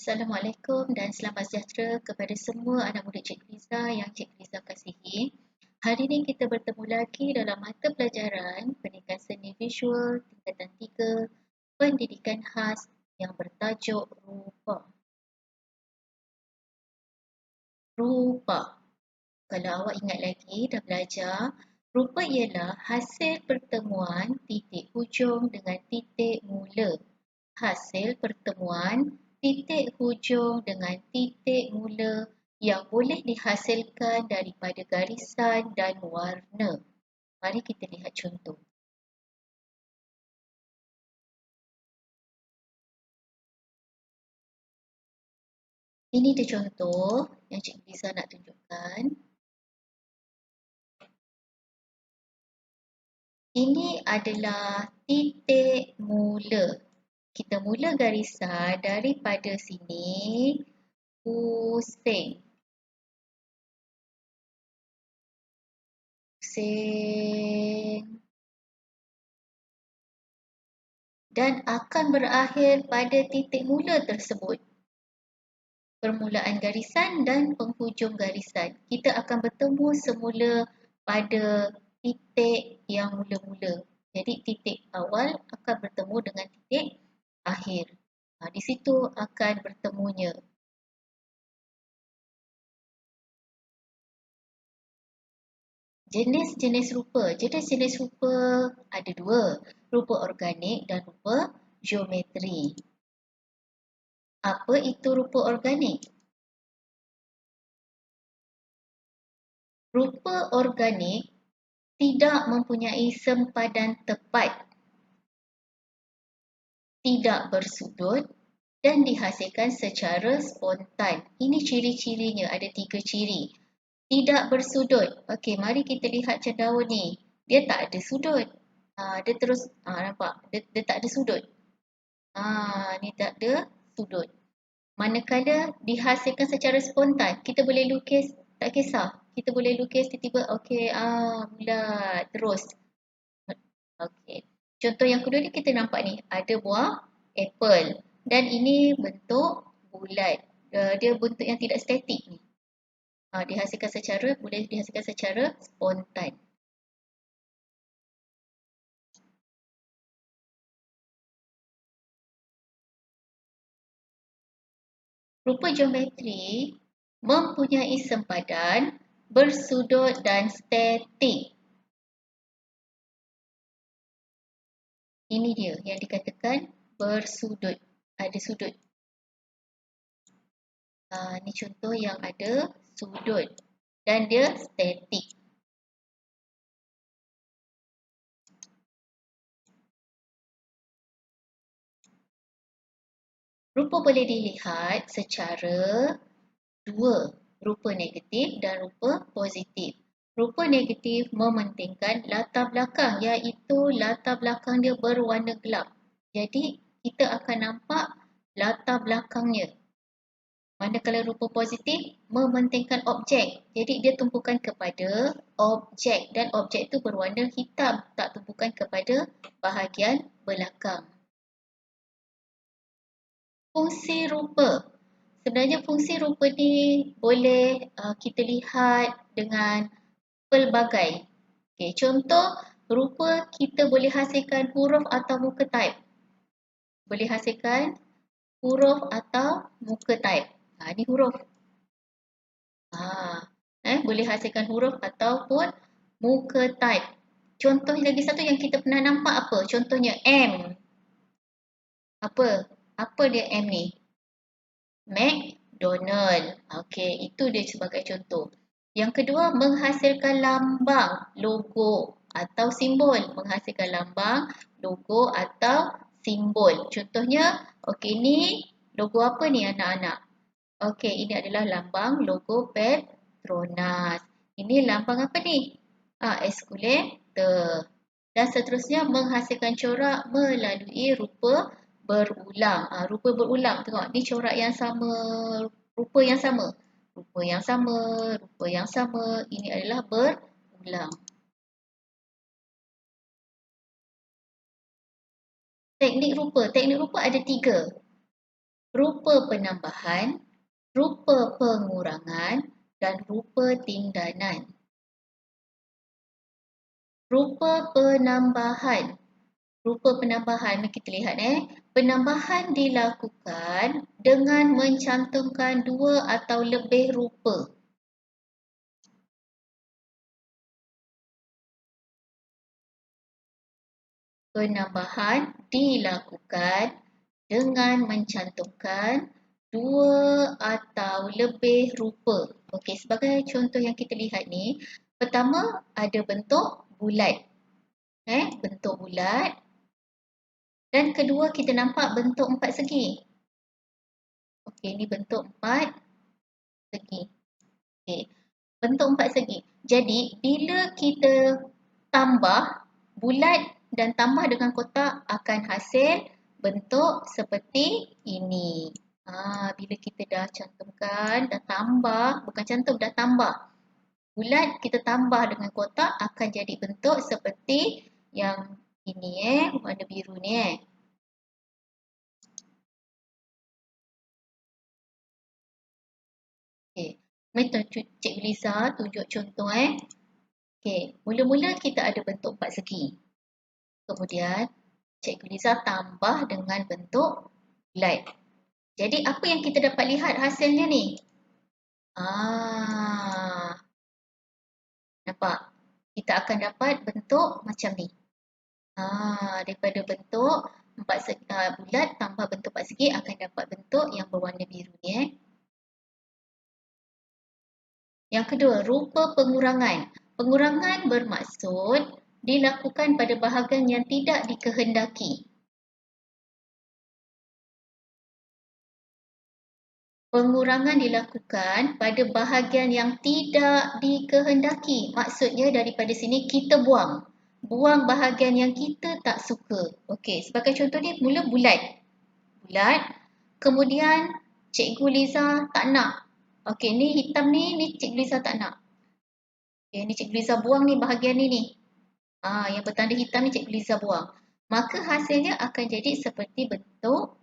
Assalamualaikum dan selamat sejahtera kepada semua anak murid Cik Fiza yang Cik Fiza kasihi. Hari ini kita bertemu lagi dalam mata pelajaran Pendidikan Seni Visual tingkatan 3 Pendidikan Khas yang bertajuk Rupa. Rupa. Kalau awak ingat lagi dah belajar, rupa ialah hasil pertemuan titik hujung dengan titik mula. Hasil pertemuan titik hujung dengan titik mula yang boleh dihasilkan daripada garisan dan warna. Mari kita lihat contoh. Ini dia contoh yang Cik Liza nak tunjukkan. Ini adalah titik mula. Kita mula garisan daripada sini, pusing. Pusing. Dan akan berakhir pada titik mula tersebut. Permulaan garisan dan penghujung garisan. Kita akan bertemu semula pada titik yang mula-mula. Jadi titik awal akan bertemu dengan titik akhir. Di situ akan bertemunya. Jenis-jenis rupa. Jenis-jenis rupa ada dua. Rupa organik dan rupa geometri. Apa itu rupa organik? Rupa organik tidak mempunyai sempadan tepat, tidak bersudut dan dihasilkan secara spontan. Ini ciri-cirinya, ada 3 ciri. Tidak bersudut. Okey, mari kita lihat cendawan ni. Dia tak ada sudut. Dia terus, nampak? Dia tak ada sudut. Ni tak ada sudut. Manakala dihasilkan secara spontan, kita boleh lukis, tak kisah. Kita boleh lukis tiba-tiba, okey, bulat, terus. Okey. Contoh yang kedua ni kita nampak ni, ada buah apple. Dan ini bentuk bulat. Dia bentuk yang tidak statik ni. Boleh dihasilkan secara spontan. Rupa geometri mempunyai sempadan, bersudut dan statik. Ini dia yang dikatakan bersudut. Ada sudut. Ini contoh yang ada sudut. Dan dia statik. Rupa boleh dilihat secara dua. Rupa negatif dan rupa positif. Rupa negatif mementingkan latar belakang, iaitu latar belakang dia berwarna gelap. Jadi kita akan nampak latar belakangnya. Manakala rupa positif mementingkan objek. Jadi dia tumpukan kepada objek dan objek itu berwarna hitam, tak tumpukan kepada bahagian belakang. Fungsi rupa. Sebenarnya fungsi rupa ni boleh kita lihat dengan pelbagai. Okay, contoh rupa kita boleh hasilkan huruf atau muka type. Boleh hasilkan huruf atau muka type. Ni huruf. Boleh hasilkan huruf ataupun muka type. Contoh lagi satu yang kita pernah nampak apa? Contohnya M. Apa? Apa dia M ni? McDonald. Okey, itu dia sebagai contoh. Yang kedua, menghasilkan lambang, logo atau simbol. Menghasilkan lambang, logo atau simbol. Contohnya, okey, ni logo apa ni anak-anak? Okey, ini adalah lambang logo Petronas. Ini lambang apa ni? Eskulator. Dan seterusnya menghasilkan corak melalui rupa berulang. Rupa berulang. Tengok, ni corak yang sama, rupa yang sama. Rupa yang sama, rupa yang sama. Ini adalah berulang. Teknik rupa. Teknik rupa ada 3. rupa penambahan, rupa pengurangan, dan rupa tindanan. Rupa penambahan. Rupa penambahan, mari kita lihat Penambahan dilakukan dengan mencantumkan dua atau lebih rupa. Penambahan dilakukan dengan mencantumkan dua atau lebih rupa. Okey, sebagai contoh yang kita lihat ni, pertama ada bentuk bulat. Bentuk bulat. Dan kedua kita nampak bentuk empat segi. Okey, ni bentuk empat segi. Okey, bentuk empat segi. Jadi, bila kita tambah bulat dan tambah dengan kotak akan hasil bentuk seperti ini. Bila kita dah cantumkan, dah tambah, bukan cantum, dah tambah. Bulat kita tambah dengan kotak akan jadi bentuk seperti yang ini warna biru ni Okey, mari Cikgu Liza tunjuk contoh Okey, mula-mula kita ada bentuk empat segi. Kemudian Cikgu Liza tambah dengan bentuk bulat. Jadi apa yang kita dapat lihat hasilnya ni? Nampak? Kita akan dapat bentuk macam ni. Daripada bentuk empat segi, bulat tambah bentuk empat segi akan dapat bentuk yang berwarna biru ni Yang kedua, rupa pengurangan. Pengurangan bermaksud dilakukan pada bahagian yang tidak dikehendaki. Pengurangan dilakukan pada bahagian yang tidak dikehendaki. Maksudnya daripada sini kita buang. Buang bahagian yang kita tak suka. Okey, sebagai contoh ni mula bulat. Bulat. Kemudian Cikgu Liza tak nak. Okey, ni hitam ni Cikgu Liza tak nak. Okey, ni Cikgu Liza buang ni bahagian ni. Yang bertanda hitam ni Cikgu Liza buang. Maka hasilnya akan jadi seperti bentuk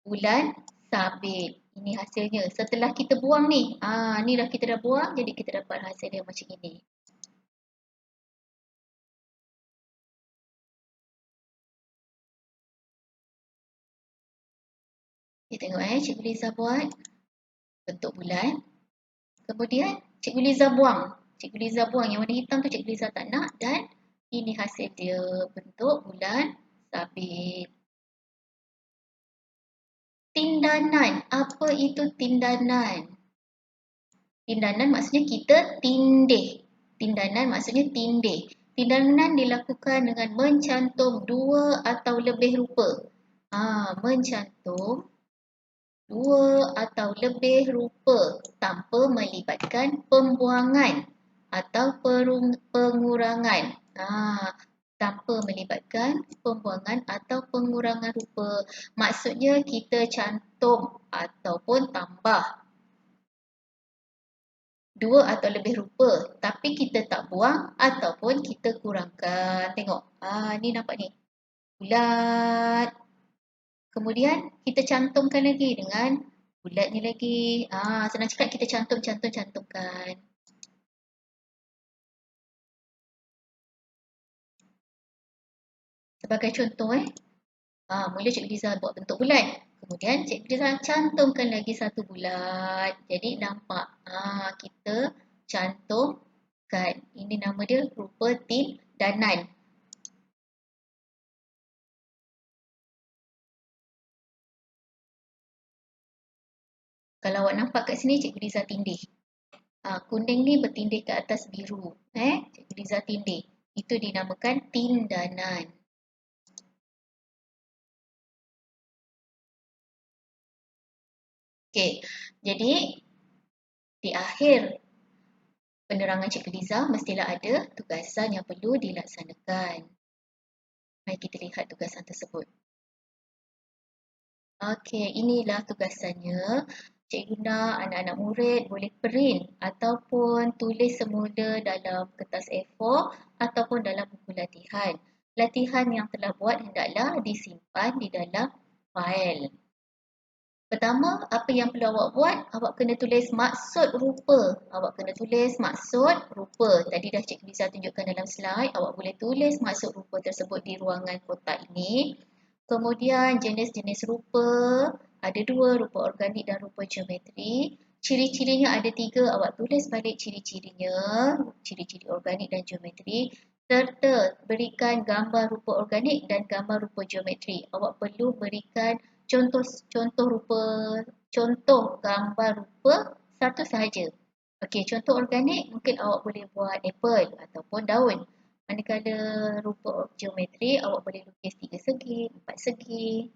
bulan sabit. Ini hasilnya. Setelah kita buang ni. Ni dah kita dah buang. Jadi kita dapat hasil dia macam ini. Kita tengok Cikgu Liza buat bentuk bulan. Kemudian Cikgu Liza buang. Cikgu Liza buang. Yang warna hitam tu Cikgu Liza tak nak. Dan ini hasil dia bentuk bulan sabit. Tindanan. Apa itu tindanan? Tindanan maksudnya kita tindih. Tindanan maksudnya tindih. Tindanan dilakukan dengan mencantum dua atau lebih rupa. Mencantum dua atau lebih rupa tanpa melibatkan pembuangan atau pengurangan. Tanpa melibatkan pembuangan atau pengurangan rupa. Maksudnya kita cantum ataupun tambah dua atau lebih rupa, tapi kita tak buang ataupun kita kurangkan. Tengok, ni nampak ni. Bulat. Kemudian kita cantumkan lagi dengan bulat ni lagi. Senang cakap kita cantumkan. Sebagai contoh mula Cikgu Liza buat bentuk bulat. Kemudian Cikgu Liza cantumkan lagi satu bulat. Jadi nampak kita cantumkan. Ini nama dia rupa tindanan. Kalau awak nampak kat sini Cikgu Liza tindih. Kuning ni bertindih ke atas biru. Cikgu Liza tindih. Itu dinamakan tindanan. Okey, jadi di akhir penerangan Cikgu Liza mestilah ada tugasan yang perlu dilaksanakan. Mari kita lihat tugasan tersebut. Okey, inilah tugasannya. Cikgu nak anak-anak murid boleh print ataupun tulis semula dalam kertas A4 ataupun dalam buku latihan. Latihan yang telah buat hendaklah disimpan di dalam fail. Pertama, apa yang perlu awak buat? Awak kena tulis maksud rupa. Awak kena tulis maksud rupa. Tadi dah Cikgu Liza tunjukkan dalam slide. Awak boleh tulis maksud rupa tersebut di ruangan kotak ini. Kemudian jenis-jenis rupa. Ada dua, rupa organik dan rupa geometri. Ciri-cirinya ada tiga. Awak tulis balik ciri-cirinya. Ciri-ciri organik dan geometri. Serta berikan gambar rupa organik dan gambar rupa geometri. Awak perlu berikan contoh rupa, contoh gambar rupa satu sahaja. Okey, contoh organik mungkin awak boleh buat apple ataupun daun. Manakala rupa geometri awak boleh lukis 3 segi, 4 segi.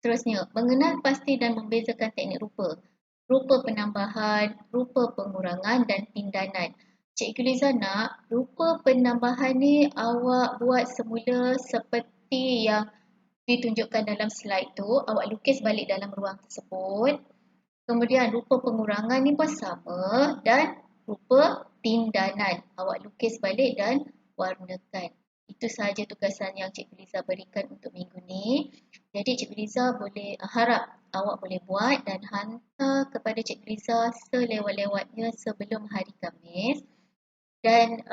Seterusnya, mengenal pasti dan membezakan teknik rupa. Rupa penambahan, rupa pengurangan dan tindanan. Cikgu Liza nak rupa penambahan ni awak buat semula seperti yang ditunjukkan dalam slide tu, awak lukis balik dalam ruang tersebut. Kemudian rupa pengurangan ni pun sama dan rupa tindanan. Awak lukis balik dan warnakan. Itu sahaja tugasan yang Cikgu Liza berikan untuk minggu ni. Jadi Cikgu Liza boleh harap awak boleh buat dan hantar kepada Cikgu Liza selewat-lewatnya sebelum hari Khamis. Dan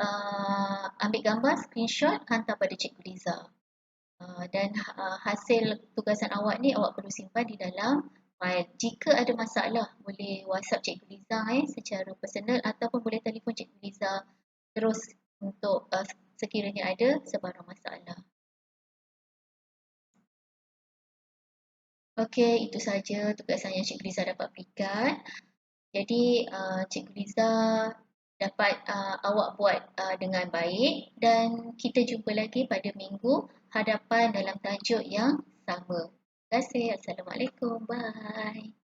ambil gambar, screenshot, hantar pada Cikgu Liza. Dan hasil tugasan awak ni awak perlu simpan di dalam file. Jika ada masalah boleh WhatsApp Cikgu Liza secara personal ataupun boleh telefon Cikgu Liza terus untuk sekiranya ada sebarang masalah. Okey, itu saja tugasan yang Cikgu Liza dapat berikan. Jadi Cikgu Liza dapat awak buat dengan baik dan kita jumpa lagi pada minggu hadapan dalam tajuk yang sama. Terima kasih. Assalamualaikum. Bye.